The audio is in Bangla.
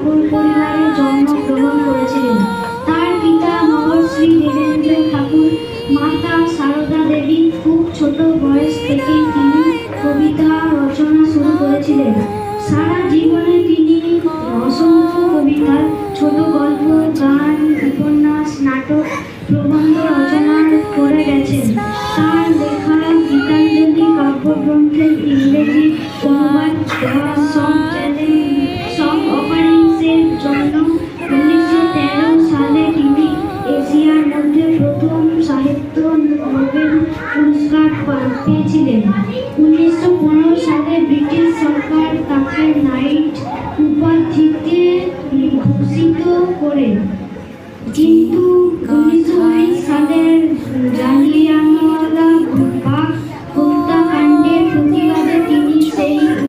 ঠাকুর পরিবারে জন্মগ্রহণ করেছিলেন। তার পিতা মহর্ষি দেবেন্দ্র ঠাকুর, মাতা সারদা দেবী। খুব ছোট বয়স থেকেই তিনি কবিতা রচনা শুরু করেছিলেন। সারা জীবনে তিনি অসংখ্য কবিতা, ছোট গল্প, গান, উপন্যাস, নাটক, প্রবন্ধ রচনা করে গেছেন। তার লেখা গীতাঞ্জলি কাব্যগ্রন্থের ইংরেজি অনুবাদ সং অফারিংসের জন্য 1913 সালে তিনি এশিয়ার মধ্যে প্রথম সাহিত্য নোবেল পুরস্কার পেয়েছিলেন। 1915 সালে ব্রিটিশ সরকার তাকে নাইট উপাধিতে ভূষিত করে, কিন্তু 1919 সালের জালিয়ানওয়ালা